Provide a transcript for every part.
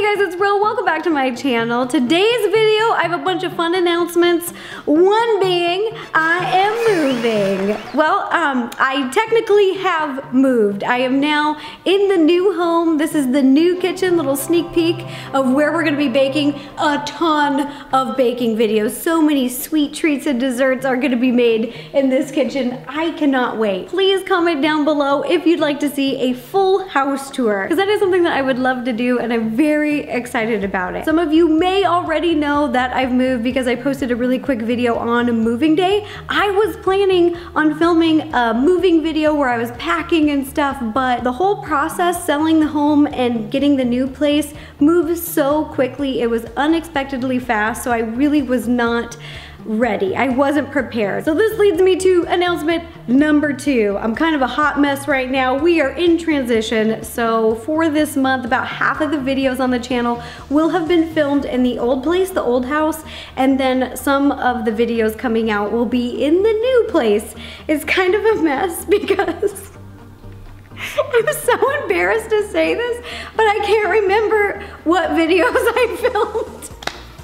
Hey guys, it's Ro. Welcome back to my channel. Today's video, I have a bunch of fun announcements. One being, I am moving. Well, I technically have moved. I am now in the new home. This is the new kitchen, little sneak peek of where we're gonna be baking a ton of baking videos. So many sweet treats and desserts are gonna be made in this kitchen. I cannot wait. Please comment down below if you'd like to see a full house tour, because that is something that I would love to do and I'm very excited about it. Some of you may already know that I've moved because I posted a really quick video on moving day. I was planning on filming a moving video where I was packing and stuff, but the whole process, selling the home and getting the new place, moved so quickly. It was unexpectedly fast, so I really was not ready. I wasn't prepared. So this leads me to announcement number 2. I'm kind of a hot mess right now. We are in transition. So for this month, about half of the videos on the channel will have been filmed in the old place, the old house, and then some of the videos coming out will be in the new place. It's kind of a mess because I'm so embarrassed to say this, but I can't remember what videos I filmed.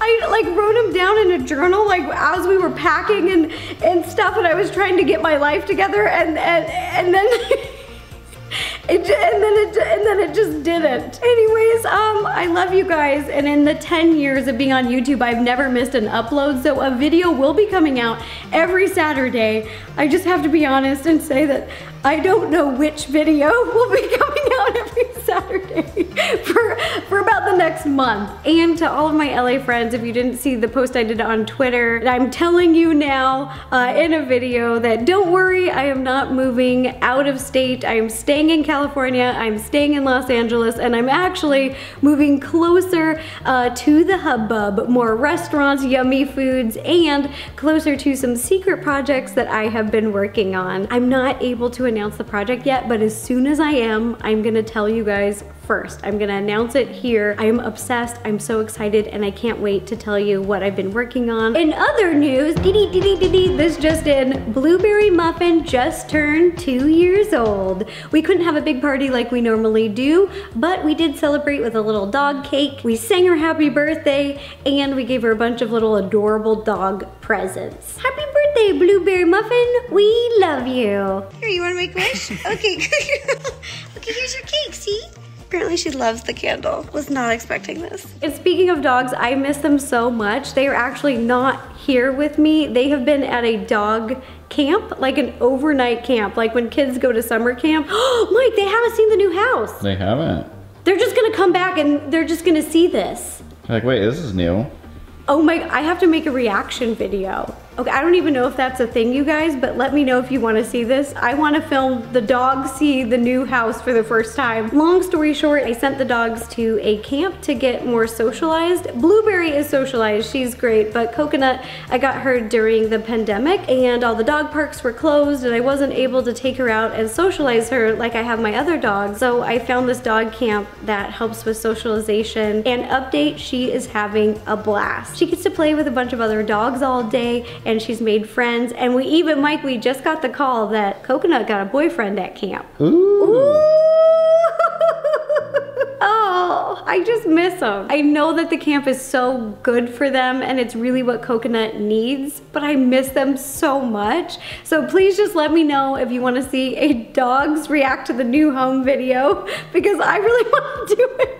I like wrote them down in a journal like as we were packing and stuff, and I was trying to get my life together, and then and then it just didn't. Anyways, I love you guys, and in the 10 years of being on YouTube, I've never missed an upload, so a video will be coming out every Saturday. I just have to be honest and say that I don't know which video will be coming out every Saturday for about the next month. And to all of my LA friends, if you didn't see the post I did on Twitter, I'm telling you now in a video that don't worry, I am not moving out of state. I am staying in California, I'm staying in Los Angeles, and I'm actually moving closer to the hubbub, more restaurants, yummy foods, and closer to some secret projects that I have been working on. I'm not able to announce the project yet, but as soon as I am, I'm gonna tell you guys first. I'm gonna announce it here. I am obsessed, I'm so excited, and I can't wait to tell you what I've been working on. In other news, this just in, Blueberry Muffin just turned 2 years old. We couldn't have a big party like we normally do, but we did celebrate with a little dog cake. We sang her happy birthday, and we gave her a bunch of little adorable dog presents. Happy birthday, Blueberry Muffin. We love you. Here, you wanna make a wish? Okay, okay, here's your cake, see? Apparently she loves the candle. Was not expecting this. And speaking of dogs, I miss them so much. They are actually not here with me. They have been at a dog camp, like an overnight camp, like when kids go to summer camp. Oh, Mike, they haven't seen the new house. They haven't. They're just gonna come back and they're just gonna see this. Like, wait, this is new. Oh my, I have to make a reaction video. Okay, I don't even know if that's a thing, you guys, but let me know if you want to see this. I want to film the dogs see the new house for the first time. Long story short, I sent the dogs to a camp to get more socialized. Blueberry is socialized, she's great, but Coconut, I got her during the pandemic and all the dog parks were closed and I wasn't able to take her out and socialize her like I have my other dogs. So I found this dog camp that helps with socialization, and update, she is having a blast. She gets to play with a bunch of other dogs all day, and she's made friends, and we even, Mike, we just got the call that Coconut got a boyfriend at camp. Ooh. Ooh. Oh, I just miss them. I know that the camp is so good for them and it's really what Coconut needs, but I miss them so much. So please just let me know if you want to see a dogs react to the new home video, because I really want to do it.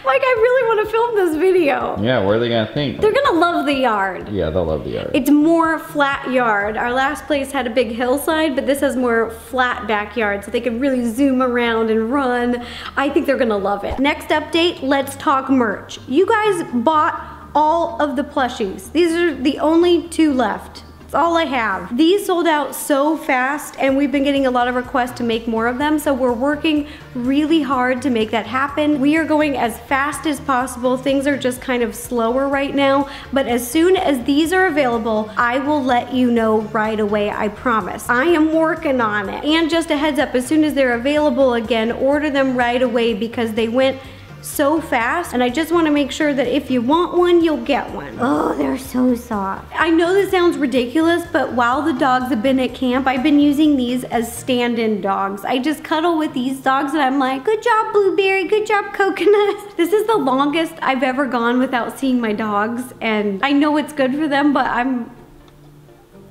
Like, I really want to film this video. Yeah, what are they gonna think? They're gonna love the yard. Yeah, they'll love the yard. It's more flat yard. Our last place had a big hillside, but this has more flat backyard, so they can really zoom around and run. I think they're gonna love it. Next update, let's talk merch. You guys bought all of the plushies. These are the only 2 left. That's all I have. These sold out so fast, and we've been getting a lot of requests to make more of them, so we're working really hard to make that happen. We are going as fast as possible. Things are just kind of slower right now, but as soon as these are available, I will let you know right away, I promise. I am working on it. And just a heads up, as soon as they're available again, order them right away because they went so fast, and I just want to make sure that if you want one, you'll get one. Oh, they're so soft. I know this sounds ridiculous, but while the dogs have been at camp, I've been using these as stand-in dogs. I just cuddle with these dogs and I'm like, good job, Blueberry, good job, Coconut. This is the longest I've ever gone without seeing my dogs, and I know it's good for them, but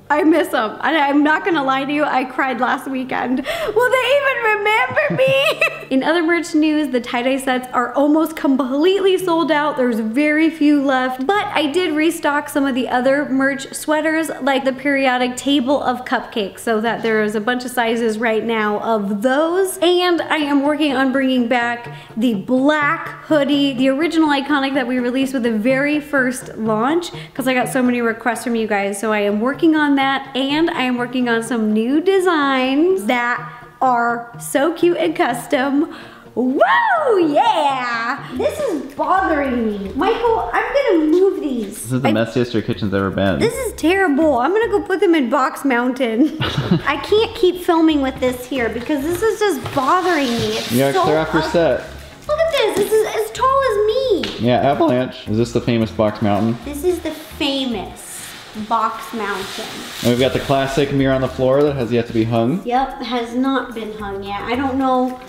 I miss them. I'm not gonna lie to you, I cried last weekend. Will they even remember me? In other merch news, the tie-dye sets are almost completely sold out. There's very few left, but I did restock some of the other merch sweaters, like the periodic table of cupcakes, so that there's a bunch of sizes right now of those. And I am working on bringing back the black hoodie, the original iconic that we released with the very first launch, because I got so many requests from you guys. So I am working on that, and I am working on some new designs that are so cute and custom. Whoa, yeah! This is bothering me. Michael, I'm gonna move these. This is the messiest your kitchen's ever been. This is terrible. I'm gonna go put them in Box Mountain. I can't keep filming with this here because this is just bothering me. It's You gotta so clear off your set. Look at this. This is as tall as me. Yeah, Avalanche. Is this the famous Box Mountain? This is the famous Box Mountain. And we've got the classic mirror on the floor that has yet to be hung. Yep, has not been hung yet. I don't know.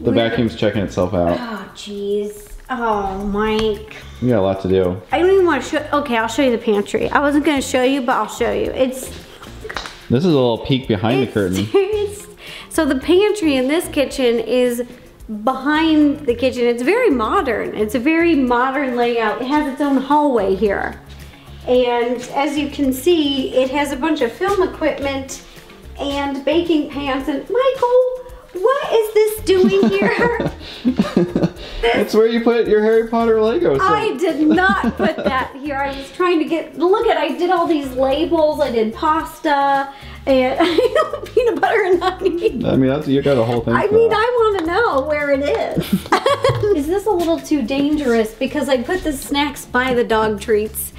The vacuum's checking itself out. Oh, jeez. Oh, Mike. We got a lot to do. I don't even want to show. Okay, I'll show you the pantry. I wasn't going to show you, but I'll show you. This is a little peek behind the curtain. So the pantry in this kitchen is behind the kitchen. It's very modern. It's a very modern layout. It has its own hallway here. And as you can see, it has a bunch of film equipment and baking pans. And Michael, what is this doing here? That's where you put your Harry Potter Lego set. I did not put that here. I was trying to get, look at, I did all these labels. I did pasta and peanut butter and honey. I mean, you got a whole thing. I mean, I want to know where it is. Is this a little too dangerous? Because I put the snacks by the dog treats.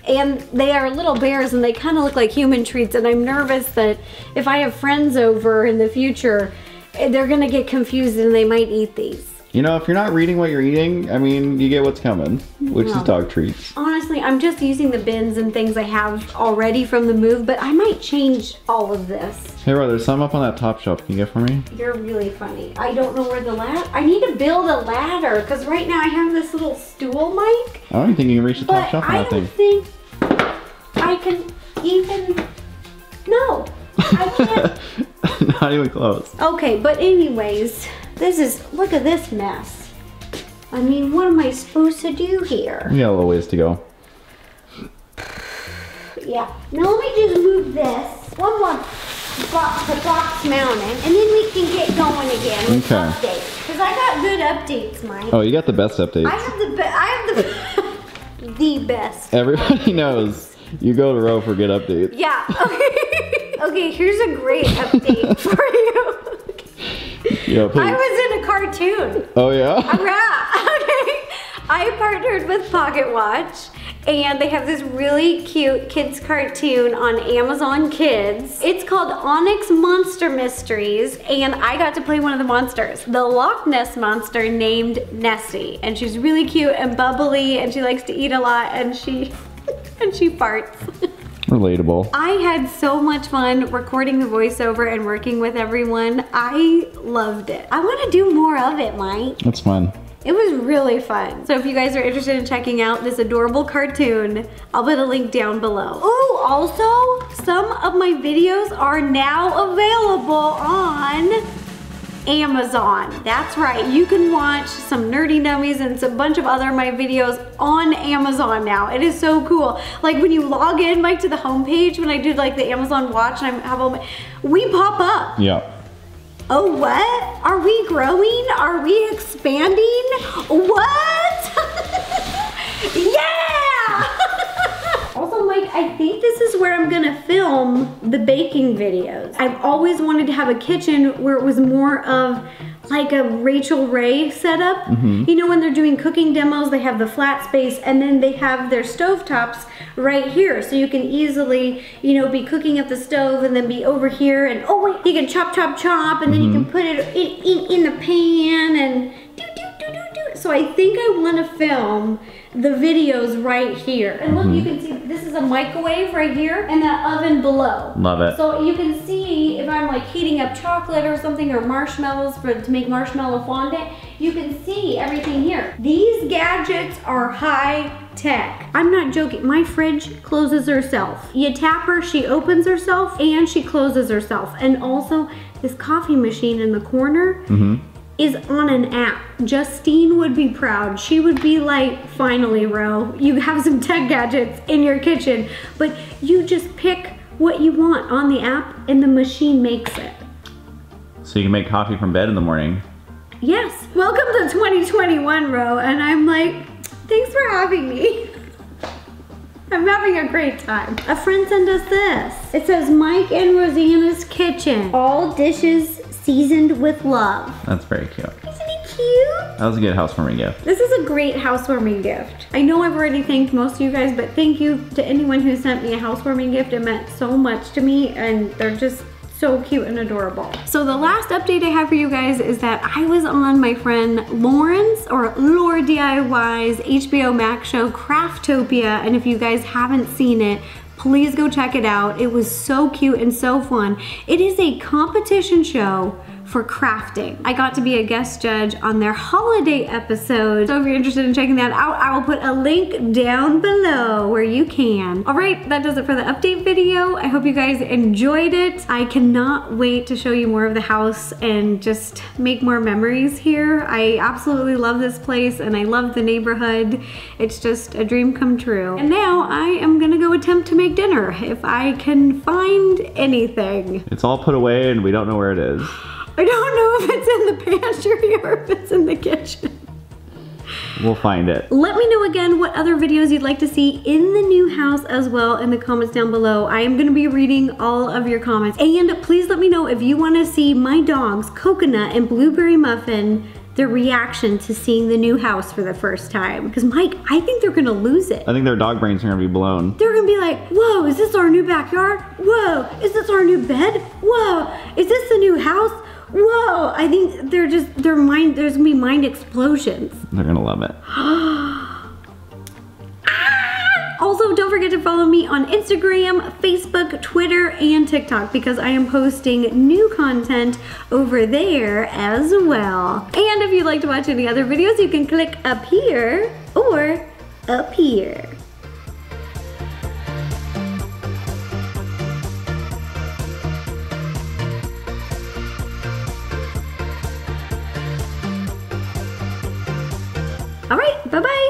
And they are little bears and they kind of look like human treats, and I'm nervous that if I have friends over in the future, they're gonna get confused and they might eat these. You know, if you're not reading what you're eating, I mean, you get what's coming, which is dog treats. Honestly, I'm just using the bins and things I have already from the move, but I might change all of this. Hey, bro, there's some up on that top shelf. Can you get for me? You're really funny. I don't know where the ladder, I need to build a ladder, because right now I have this little stool, Mike. I don't think you can reach the top shelf on that thing. I don't think I can even, no, I can't. Not even close. Okay, but anyways, this is, look at this mess. I mean, what am I supposed to do here? We got a little ways to go. Yeah, now let me just move this. One more box to Box Mountain, and then we can get going again with updates. Because I got good updates, Mike. Oh, you got the best updates. I have the the best. Everybody knows you go to Row for good updates. Yeah. Okay, here's a great update for you. Yeah, please. I was in a cartoon. Oh, yeah? Yeah. Okay. I partnered with Pocket Watch, and they have this really cute kids cartoon on Amazon Kids. It's called Onyx Monster Mysteries, and I got to play one of the monsters, the Loch Ness monster named Nessie. And she's really cute and bubbly, and she likes to eat a lot, and she farts. Relatable. I had so much fun recording the voiceover and working with everyone. I loved it. I want to do more of it, Mike. That's fun. It was really fun. So if you guys are interested in checking out this adorable cartoon, I'll put a link down below. Oh, also, some of my videos are now available on Amazon. That's right, you can watch some Nerdy Nummies and a bunch of other of my videos on Amazon now. It is so cool. Like when you log in, Mike, to the homepage, when I do like the Amazon Watch and I have all my, we pop up. Yeah. Oh, what? Are we growing? Are we expanding? What? Yeah! Also, Mike, I think this is where I'm gonna film the baking videos. I've always wanted to have a kitchen where it was more of like a Rachel Ray setup. You know, when they're doing cooking demos, they have the flat space and then they have their stovetops right here. So you can easily, you know, be cooking at the stove and then be over here and, oh wait, you can chop, chop, chop, and then you can put it in the pan and do. So I think I want to film the videos right here. And look, you can see this is a microwave right here and that oven below. Love it. So you can see if I'm like heating up chocolate or something, or marshmallows to make marshmallow fondant, you can see everything here. These gadgets are high tech. I'm not joking. My fridge closes herself. You tap her, she opens herself, and she closes herself. And also, this coffee machine in the corner is on an app. Justine would be proud. She would be like, finally, Ro, you have some tech gadgets in your kitchen, but you just pick what you want on the app and the machine makes it. So you can make coffee from bed in the morning. Yes. Welcome to 2021, Ro, and I'm like, thanks for having me. I'm having a great time. A friend sent us this. It says Mike and Rosanna's Kitchen. All dishes seasoned with love. That's very cute. Isn't he cute? That was a good housewarming gift. This is a great housewarming gift. I know I've already thanked most of you guys, but thank you to anyone who sent me a housewarming gift. It meant so much to me, and they're just so cute and adorable. So the last update I have for you guys is that I was on my friend Lauren's, or Lore DIY's, HBO Max show Craftopia, and if you guys haven't seen it, please go check it out. It was so cute and so fun. It is a competition show for crafting. I got to be a guest judge on their holiday episode. So if you're interested in checking that out, I will put a link down below where you can. All right, that does it for the update video. I hope you guys enjoyed it. I cannot wait to show you more of the house and just make more memories here. I absolutely love this place and I love the neighborhood. It's just a dream come true. And now I am gonna go attempt to make dinner if I can find anything. It's all put away and we don't know where it is. I don't know if it's in the pantry or if it's in the kitchen. We'll find it. Let me know again what other videos you'd like to see in the new house as well in the comments down below. I am gonna be reading all of your comments. And please let me know if you wanna see my dogs, Coconut and Blueberry Muffin, their reaction to seeing the new house for the first time. Because Mike, I think they're gonna lose it. I think their dog brains are gonna be blown. They're gonna be like, whoa, is this our new backyard? Whoa, is this our new bed? Whoa, is this the new house? Whoa, I think there's gonna be mind explosions. They're gonna love it. Also, don't forget to follow me on Instagram, Facebook, Twitter, and TikTok because I am posting new content over there as well. And if you'd like to watch any other videos, you can click up here or up here. All right, bye-bye.